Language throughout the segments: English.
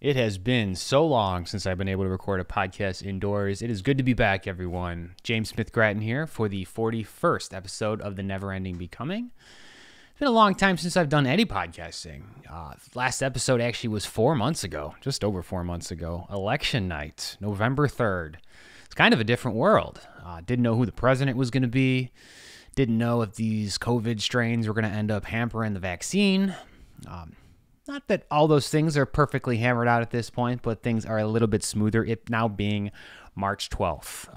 It has been so long since I've been able to record a podcast indoors. It is good to be back, everyone. James Smith Grattan here for the 41st episode of the Neverending Becoming. It's been a long time since I've done any podcasting. Last episode actually was 4 months ago, just over 4 months ago. Election night, November 3rd. It's kind of a different world. Didn't know who the president was going to be. Didn't know if these COVID strains were going to end up hampering the vaccine. Not that all those things are perfectly hammered out at this point, but things are a little bit smoother, it now being March 12th.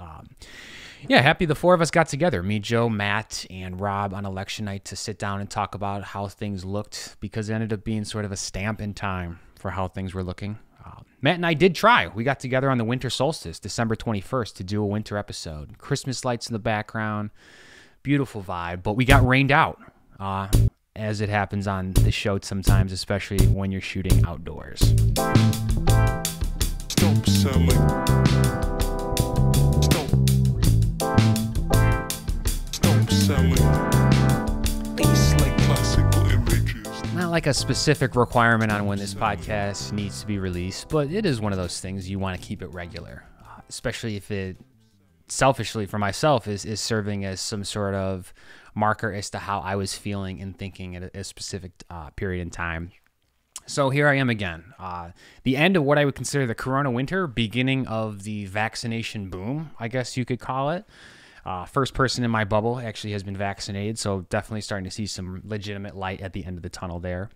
Happy the four of us got together, me, Joe, Matt, and Rob, on election night to sit down and talk about how things looked, because it ended up being sort of a stamp in time for how things were looking. Matt and I did try. We got together on the Winter Solstice, December 21st, to do a winter episode. Christmas lights in the background, beautiful vibe, but we got rained out. As it happens on the show sometimes, especially when you're shooting outdoors. Stop selling. Stop selling. These like classical images. Not like a specific requirement on when this podcast needs to be released, but it is one of those things you want to keep it regular, especially if it, selfishly for myself, is serving as some sort of marker as to how I was feeling and thinking at a specific period in time. So here I am again. The end of what I would consider the Corona winter, beginning of the vaccination boom, I guess you could call it. First person in my bubble actually has been vaccinated, so definitely starting to see some legitimate light at the end of the tunnel there.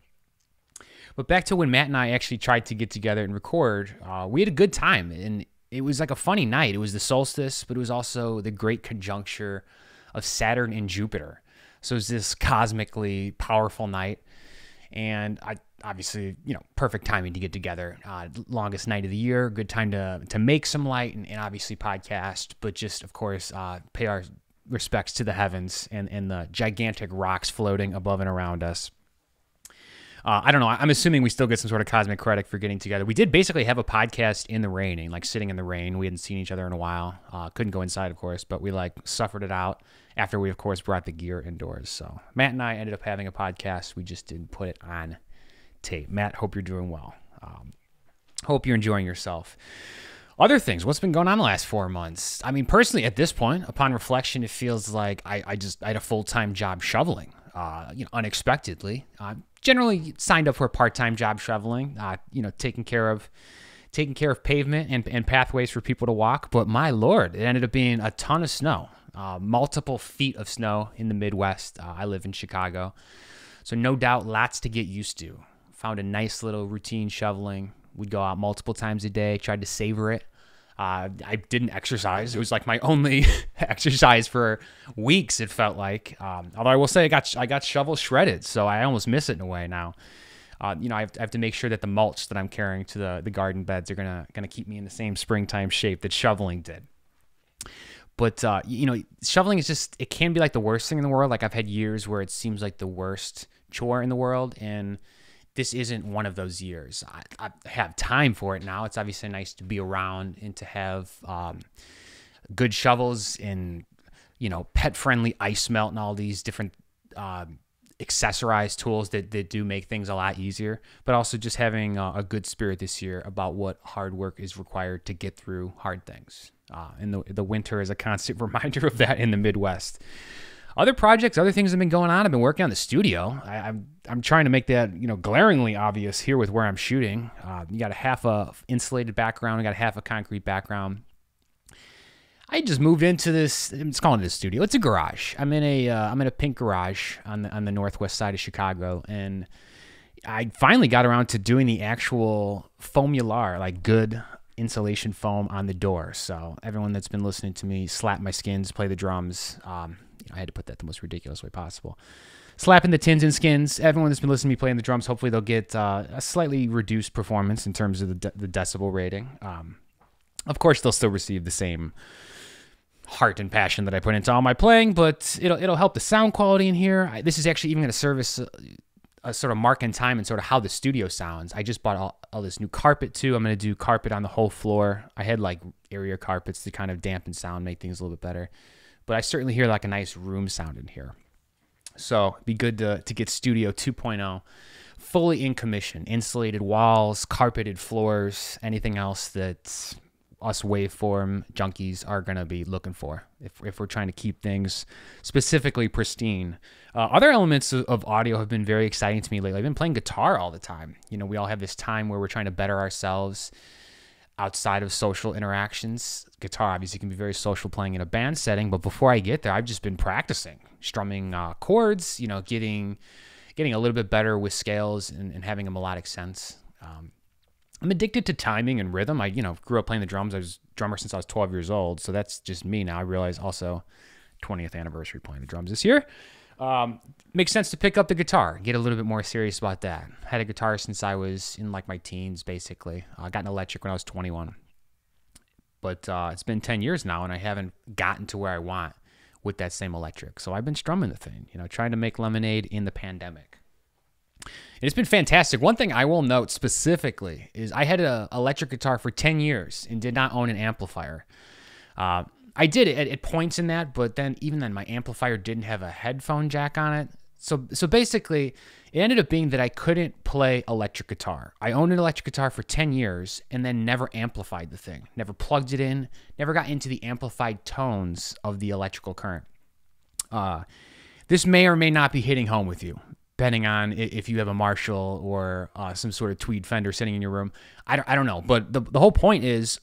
But back to when Matt and I actually tried to get together and record, we had a good time, and it was like a funny night. It was the solstice, but it was also the great conjuncture of Saturn and Jupiter. So it was this cosmically powerful night, and I obviously, perfect timing to get together. Longest night of the year, good time to make some light and obviously podcast, but just, of course, pay our respects to the heavens and the gigantic rocks floating above and around us. I don't know. I'm assuming we still get some sort of cosmic credit for getting together. We did basically have a podcast in the rain, like sitting in the rain. We hadn't seen each other in a while. Couldn't go inside, of course, but we suffered it out after we, of course, brought the gear indoors. So Matt and I ended up having a podcast. We just didn't put it on tape. Matt, hope you're doing well. Hope you're enjoying yourself. Other things, what's been going on the last 4 months? I mean, personally, at this point, upon reflection, it feels like I had a full-time job shoveling, unexpectedly. Generally signed up for a part-time job shoveling, taking care of pavement and pathways for people to walk. But my Lord, it ended up being a ton of snow, multiple feet of snow in the Midwest. I live in Chicago, so no doubt lots to get used to. Found a nice little routine shoveling. We'd go out multiple times a day, tried to savor it. I didn't exercise. It was like my only exercise for weeks, it felt like. Although I will say I got shovel shredded, so I almost miss it in a way now. I have to make sure that the mulch that I'm carrying to the garden beds are gonna keep me in the same springtime shape that shoveling did. But shoveling is just, it can be like the worst thing in the world. Like, I've had years where it seems like the worst chore in the world, and this isn't one of those years. I have time for it now. It's obviously nice to be around and to have good shovels and, pet-friendly ice melt and all these different accessorized tools that do make things a lot easier, but also just having a good spirit this year about what hard work is required to get through hard things. And the winter is a constant reminder of that in the Midwest. Other projects, other things have been going on. I've been working on the studio. I'm trying to make that glaringly obvious here with where I'm shooting. You got a half a insulated background. I got a half a concrete background. I just moved into this. It's calling it a studio. It's a garage. I'm in a pink garage on the northwest side of Chicago, and I finally got around to doing the actual foamular, like good insulation foam on the door. So everyone that's been listening to me slap my skins, play the drums. I had to put that the most ridiculous way possible. Slapping the tins and skins. Everyone that's been listening to me playing the drums, hopefully they'll get a slightly reduced performance in terms of the decibel rating. Of course, they'll still receive the same heart and passion that I put into all my playing, but it'll help the sound quality in here. This is actually even going to service a sort of mark in time and sort of how the studio sounds. I just bought all this new carpet too. I'm going to do carpet on the whole floor. I had like area carpets to kind of dampen sound, make things a little bit better. But I certainly hear like a nice room sound in here. So it'd be good to get Studio 2.0 fully in commission, insulated walls, carpeted floors, anything else that us waveform junkies are going to be looking for if we're trying to keep things specifically pristine. Other elements of audio have been very exciting to me lately. I've been playing guitar all the time. We all have this time where we're trying to better ourselves outside of social interactions. Guitar obviously can be very social playing in a band setting, but before I get there, I've just been practicing, strumming chords, getting a little bit better with scales and having a melodic sense. I'm addicted to timing and rhythm. I, grew up playing the drums. I was a drummer since I was 12 years old, so that's just me now. I realize also 20th anniversary playing the drums this year. Makes sense to pick up the guitar, get a little bit more serious about that. Had a guitar since I was in like my teens, basically. I got an electric when I was 21. But it's been 10 years now, and I haven't gotten to where I want with that same electric. So I've been strumming the thing, trying to make lemonade in the pandemic. And it's been fantastic. One thing I will note specifically is I had an electric guitar for 10 years and did not own an amplifier. I did it at points in that, but then even then my amplifier didn't have a headphone jack on it. So basically it ended up being that I couldn't play electric guitar. I owned an electric guitar for 10 years and then never amplified the thing, never plugged it in, never got into the amplified tones of the electrical current. This may or may not be hitting home with you, depending on if you have a Marshall or some sort of tweed Fender sitting in your room. I don't know, but the whole point is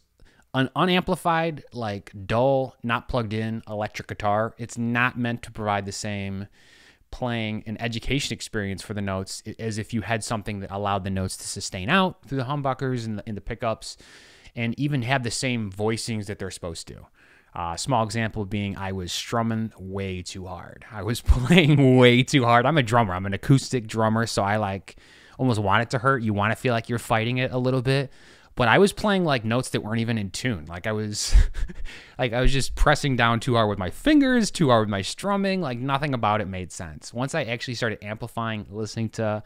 an unamplified, like dull, not plugged in electric guitar, it's not meant to provide the same playing and education experience for the notes as if you had something that allowed the notes to sustain out through the humbuckers and the pickups and even have the same voicings that they're supposed to. Small example being I was strumming way too hard. I was playing way too hard. I'm a drummer. I'm an acoustic drummer, so I almost want it to hurt. You want to feel like you're fighting it a little bit. But I was playing like notes that weren't even in tune. I was just pressing down too hard with my fingers, too hard with my strumming. Nothing about it made sense. Once I actually started amplifying, listening to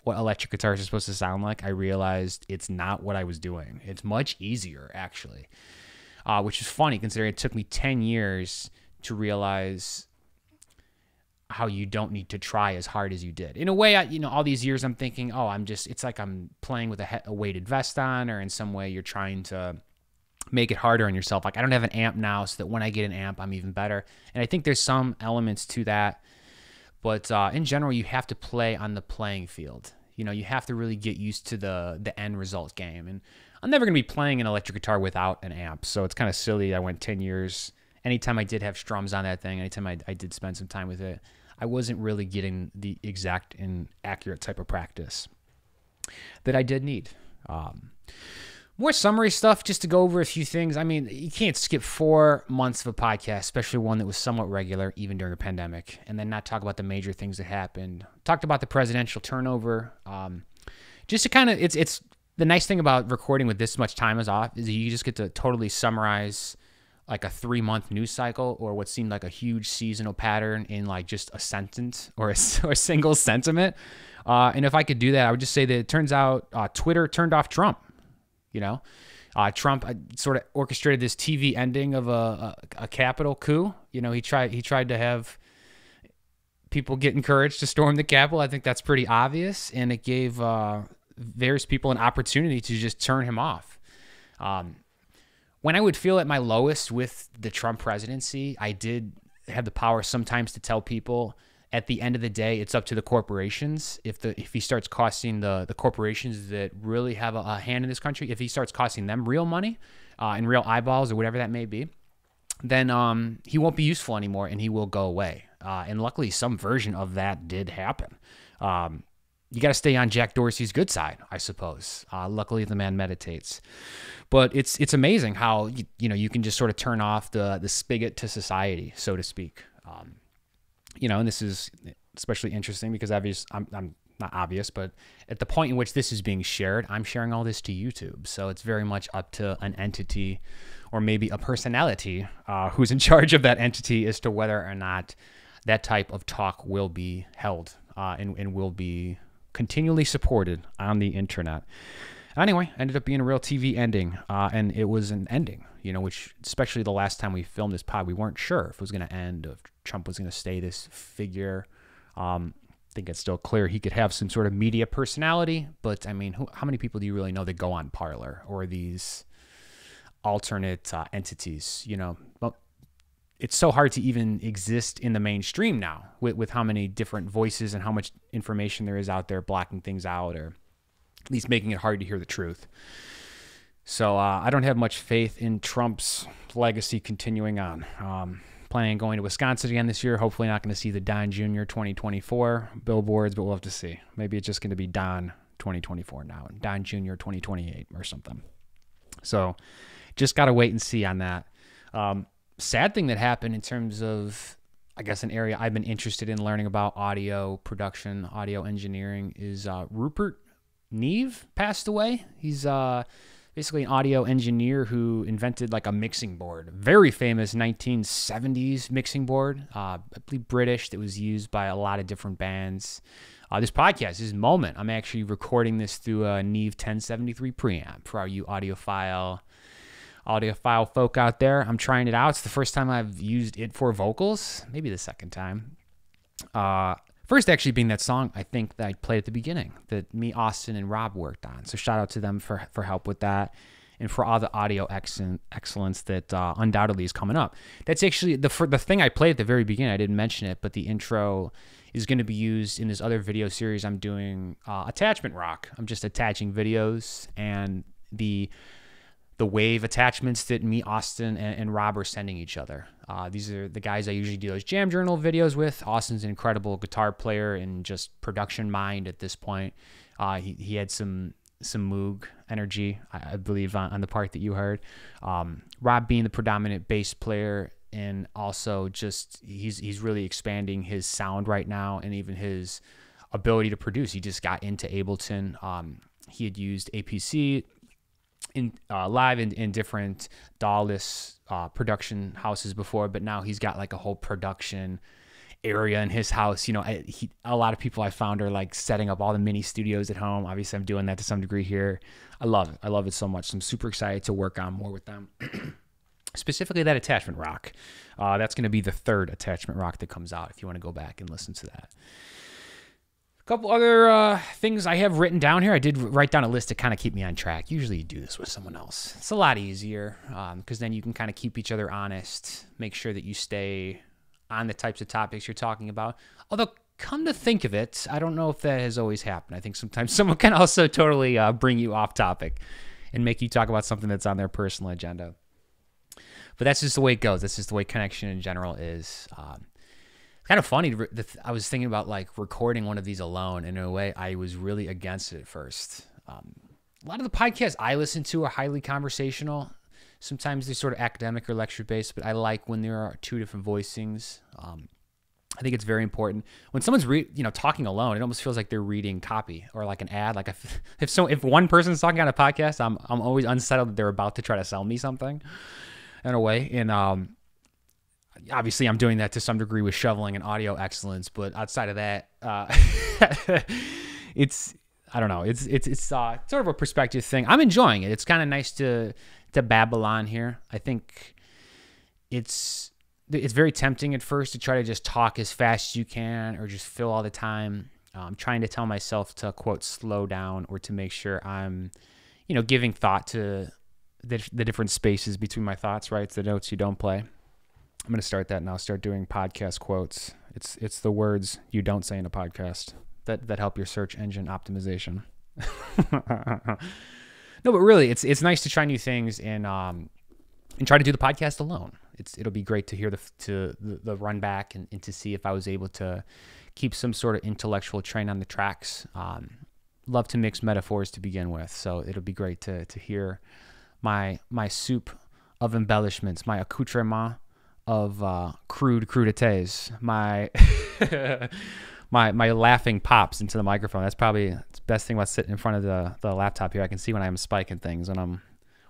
what electric guitars are supposed to sound like, I realized it's not what I was doing. It's much easier, actually. Which is funny considering it took me 10 years to realize how you don't need to try as hard as you did. In a way, all these years I'm thinking, it's like I'm playing with a weighted vest on, or in some way you're trying to make it harder on yourself. I don't have an amp now, so that when I get an amp, I'm even better. And I think there's some elements to that. But in general, you have to play on the playing field. You have to really get used to the end result game. And I'm never going to be playing an electric guitar without an amp, so it's kind of silly. I went 10 years. Anytime I did have strums on that thing, anytime I did spend some time with it, I wasn't really getting the exact and accurate type of practice that I did need. More summary stuff, just to go over a few things. You can't skip 4 months of a podcast, especially one that was somewhat regular, even during a pandemic, and then not talk about the major things that happened. Talked about the presidential turnover. Just to kind of, it's the nice thing about recording with this much time is off is you just get to totally summarize like a 3-month news cycle or what seemed like a huge seasonal pattern in just a sentence or a single sentiment. And if I could do that, I would just say that it turns out Twitter turned off Trump. Trump sort of orchestrated this TV ending of a Capitol coup. He tried to have people get encouraged to storm the Capitol. I think that's pretty obvious, and it gave various people an opportunity to just turn him off. When I would feel at my lowest with the Trump presidency, I did have the power sometimes to tell people at the end of the day, it's up to the corporations. If he starts costing the corporations that really have a hand in this country, if he starts costing them real money and real eyeballs or whatever that may be, then he won't be useful anymore and he will go away. And luckily, some version of that did happen. You got to stay on Jack Dorsey's good side, I suppose. Luckily, the man meditates. But it's amazing how you can just sort of turn off the spigot to society, so to speak. And this is especially interesting because I'm not obvious, but at the point in which this is being shared, I'm sharing all this to YouTube. So it's very much up to an entity or maybe a personality who's in charge of that entity as to whether or not that type of talk will be held and will be continually supported on the internet. Anyway, ended up being a real TV ending, and it was an ending, which especially the last time we filmed this pod, we weren't sure if it was going to end, if Trump was going to stay this figure. think it's still clear he could have some sort of media personality, but I mean, how many people do you really know that go on Parler or these alternate entities? You know, well, it's so hard to even exist in the mainstream now with how many different voices and how much information there is out there blocking things out, or at least making it hard to hear the truth. So I don't have much faith in Trump's legacy continuing on. Planning on going to Wisconsin again this year. Hopefully not going to see the Don Jr. 2024 billboards, but we'll have to see. Maybe it's just going to be Don 2024 now, and Don Jr. 2028 or something. So just got to wait and see on that. Sad thing that happened in terms of, I guess, an area I've been interested in learning about, audio production, audio engineering, is Rupert Neve passed away. He's basically an audio engineer who invented like a mixing board, very famous 1970s mixing board, I believe British, that was used by a lot of different bands. This podcast, this moment, I'm actually recording this through a Neve 1073 preamp for all you audiophile folk out there. I'm trying it out. It's the first time I've used it for vocals, maybe the second time. First actually being that song, I think, that I played at the beginning that me, Austin, and Rob worked on. So shout out to them for help with that and for all the audio excellence that undoubtedly is coming up. That's actually the thing I played at the very beginning. I didn't mention it, but the intro is going to be used in this other video series I'm doing, Attachment Rock. I'm just attaching videos and the wave attachments that me, Austin, and Rob are sending each other. These are the guys I usually do those Jam Journal videos with. Austin's an incredible guitar player and just production mind at this point. He had some Moog energy, I believe, on the part that you heard. Rob being the predominant bass player, and also just he's really expanding his sound right now and even his ability to produce. He just got into Ableton. He had used APC live in different DAW-less production houses before, but now he's got like a whole production area in his house. You know, a lot of people I found are like setting up all the mini studios at home. Obviously, I'm doing that to some degree here. I love it. I love it so much. So I'm super excited to work on more with them. Specifically that Attachment Rock. That's going to be the third Attachment Rock that comes out if you want to go back and listen to that. A couple other things I have written down here. I did write down a list to kind of keep me on track. Usually you do this with someone else. It's a lot easier because then you can kind of keep each other honest, make sure that you stay on the types of topics you're talking about. Although, come to think of it, I don't know if that has always happened. I think sometimes someone can also totally bring you off topic and make you talk about something that's on their personal agenda. But that's just the way it goes. That's just the way connection in general is. Kind of funny. I was thinking about like recording one of these alone. And in a way, I was really against it at first. A lot of the podcasts I listen to are highly conversational. Sometimes they're sort of academic or lecture based, but I like when there are two different voicings. I think it's very important when someone's talking alone. It almost feels like they're reading copy or like an ad. Like if one person's talking on a podcast, I'm always unsettled that they're about to try to sell me something in a way. And obviously, I'm doing that to some degree with shoveling and audio excellence, but outside of that, I don't know. It's sort of a perspective thing. I'm enjoying it. It's kind of nice to babble on here. I think it's very tempting at first to try to just talk as fast as you can or just fill all the time. I'm trying to tell myself to, quote, slow down, or to make sure I'm, giving thought to the different spaces between my thoughts, right? It's the notes you don't play. I'm going to start that now. Start doing podcast quotes. It's the words you don't say in a podcast that help your search engine optimization. No, but really, it's nice to try new things and try to do the podcast alone. It'll be great to hear the run back and to see if I was able to keep some sort of intellectual train on the tracks. Love to mix metaphors to begin with, so it'll be great to hear my soup of embellishments, my accoutrement of crudités, my my laughing pops into the microphone. That's probably the best thing about sitting in front of the laptop here. I can see when I'm spiking things when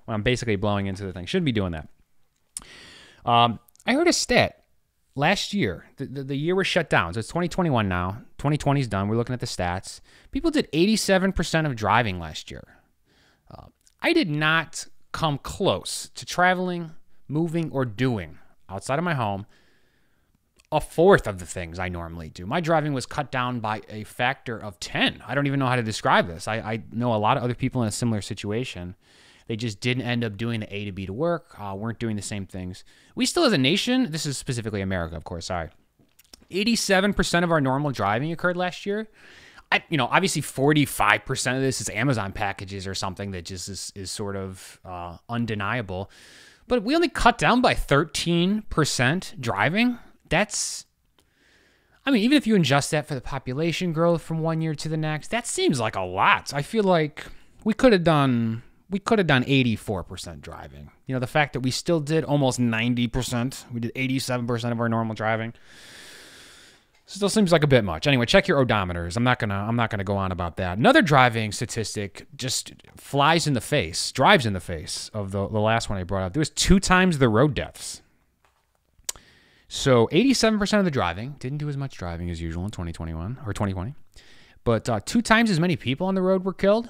I'm basically blowing into the thing. Shouldn't be doing that. I heard a stat last year. The year was shut down, so it's 2021 now. 2020 is done. We're looking at the stats. People did 87% of driving last year. I did not come close to traveling, moving, or doing outside of my home a fourth of the things I normally do. My driving was cut down by a factor of 10. I don't even know how to describe this. I know a lot of other people in a similar situation. They just didn't end up doing the A to B to work, weren't doing the same things. We still, as a nation, this is specifically America, of course, sorry. 87% of our normal driving occurred last year. Obviously 45% of this is Amazon packages or something that just is sort of undeniable. But we only cut down by 13% driving. Even if you adjust that for the population growth from one year to the next, that seems like a lot. I feel like we could have done 84% driving. The fact that we still did almost 90%, we did 87% of our normal driving, still seems like a bit much. Anyway, check your odometers. I'm not gonna go on about that. Another driving statistic just drives in the face of the last one I brought up. There was 2 times the road deaths. So 87% of the driving, didn't do as much driving as usual in 2021 or 2020, but 2 times as many people on the road were killed.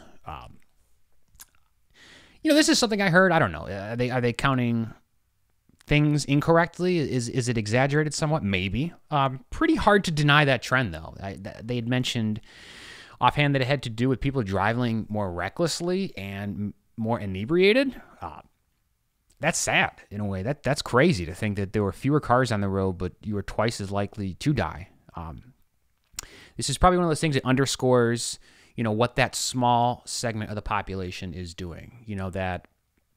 This is something I heard. I don't know. Are they counting things incorrectly? Is it exaggerated somewhat? Maybe. Pretty hard to deny that trend, though. They had mentioned offhand that it had to do with people driving more recklessly and more inebriated. That's sad in a way. That's crazy to think that there were fewer cars on the road, but you were twice as likely to die. This is probably one of those things that underscores, what that small segment of the population is doing. That,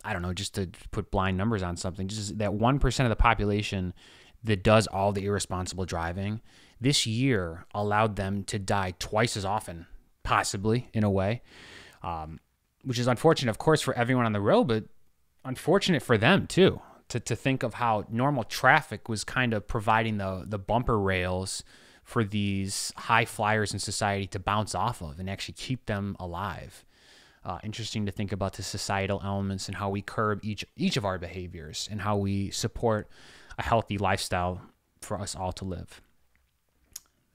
I don't know, just to put blind numbers on something, just that 1% of the population that does all the irresponsible driving this year allowed them to die twice as often, possibly, in a way, which is unfortunate, of course, for everyone on the road, but unfortunate for them, too, to think of how normal traffic was kind of providing the bumper rails for these high flyers in society to bounce off of and actually keep them alive. Interesting to think about the societal elements and how we curb each of our behaviors and how we support a healthy lifestyle for us all to live.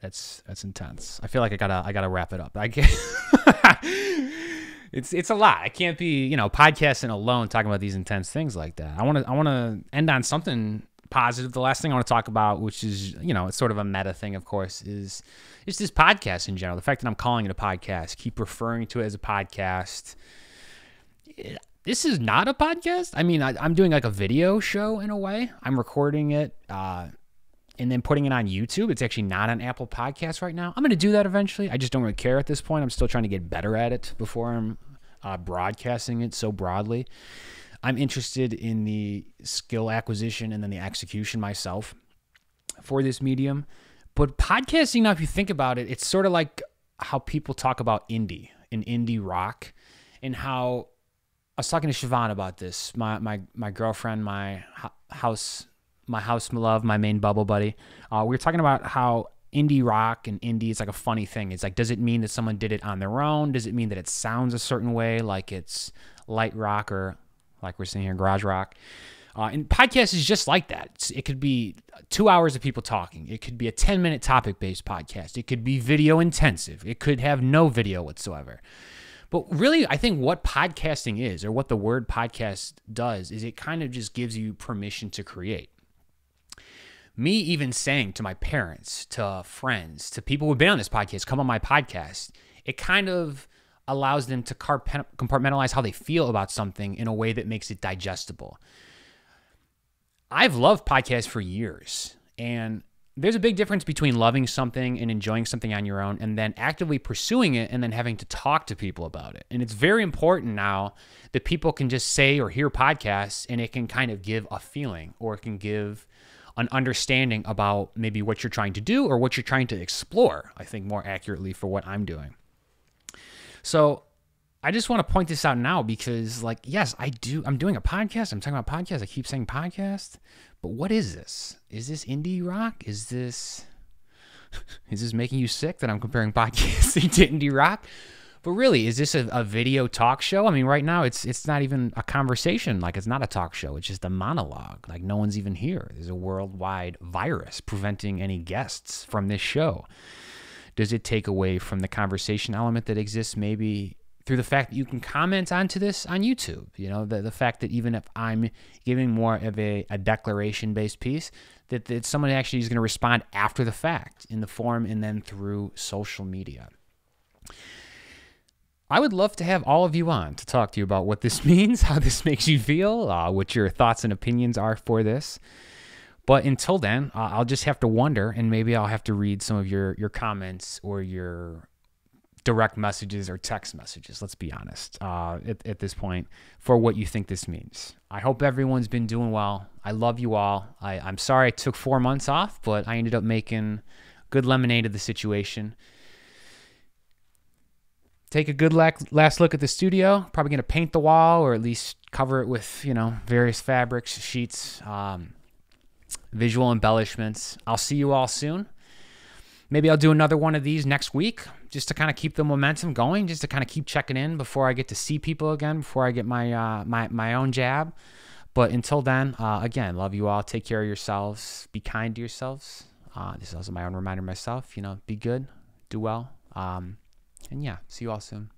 That's intense. I feel like I gotta wrap it up. I can't. It's a lot. I can't be podcasting alone talking about these intense things like that. I want to end on something positive. The last thing I want to talk about, which is it's sort of a meta thing, of course, is this podcast in general. The fact that I'm calling it a podcast, keep referring to it as a podcast. This is not a podcast. I'm doing like a video show in a way. I'm recording it and then putting it on YouTube. It's actually not on Apple Podcasts right now. I'm going to do that eventually. I just don't really care at this point. I'm still trying to get better at it before I'm broadcasting it so broadly. I'm interested in the skill acquisition and then the execution myself for this medium. But podcasting, now, if you think about it, it's sort of like how people talk about indie and indie rock, and how I was talking to Siobhan about this, my girlfriend, my house love, my main bubble buddy. We were talking about how indie rock and indie is like a funny thing. It's like, does it mean that someone did it on their own? Does it mean that it sounds a certain way, like it's light rock or like we're seeing here, garage rock? And podcast is just like that. It could be 2 hours of people talking. It could be a 10-minute topic-based podcast. It could be video intensive. It could have no video whatsoever. But really, I think what podcasting is, or what the word podcast does, is it kind of just gives you permission to create. Me even saying to my parents, to friends, to people who've been on this podcast, come on my podcast, it kind of allows them to compartmentalize how they feel about something in a way that makes it digestible. I've loved podcasts for years, and there's a big difference between loving something and enjoying something on your own and then actively pursuing it and then having to talk to people about it. And it's very important now that people can just say or hear podcasts and it can kind of give a feeling, or it can give an understanding about maybe what you're trying to do or what you're trying to explore, I think more accurately for what I'm doing. So I just want to point this out now because, like, yes, I'm doing a podcast. I'm talking about podcasts. I keep saying podcast, but what is this? Is this indie rock? Is this making you sick that I'm comparing podcasting to indie rock? But really, is this a video talk show? I mean, right now it's not even a conversation. Like, it's not a talk show. It's just a monologue. Like, no one's even here. There's a worldwide virus preventing any guests from this show. Does it take away from the conversation element that exists maybe through the fact that you can comment onto this on YouTube. You know, the fact that even if I'm giving more of a declaration-based piece, that someone actually is going to respond after the fact in the forum and then through social media. I would love to have all of you on to talk to you about what this means, how this makes you feel, what your thoughts and opinions are for this. But until then, I'll just have to wonder, and maybe I'll have to read some of your comments or your direct messages or text messages, let's be honest, at this point, for what you think this means. I hope everyone's been doing well. I love you all. I'm sorry I took 4 months off, but I ended up making good lemonade of the situation. Take a good last look at the studio. Probably going to paint the wall or at least cover it with, various fabrics, sheets, visual embellishments. I'll see you all soon. Maybe I'll do another one of these next week just to kind of keep the momentum going, just to kind of keep checking in before I get to see people again, before I get my own jab. But until then, again, love you all. Take care of yourselves. Be kind to yourselves. This is also my own reminder myself, be good, do well. And yeah, see you all soon.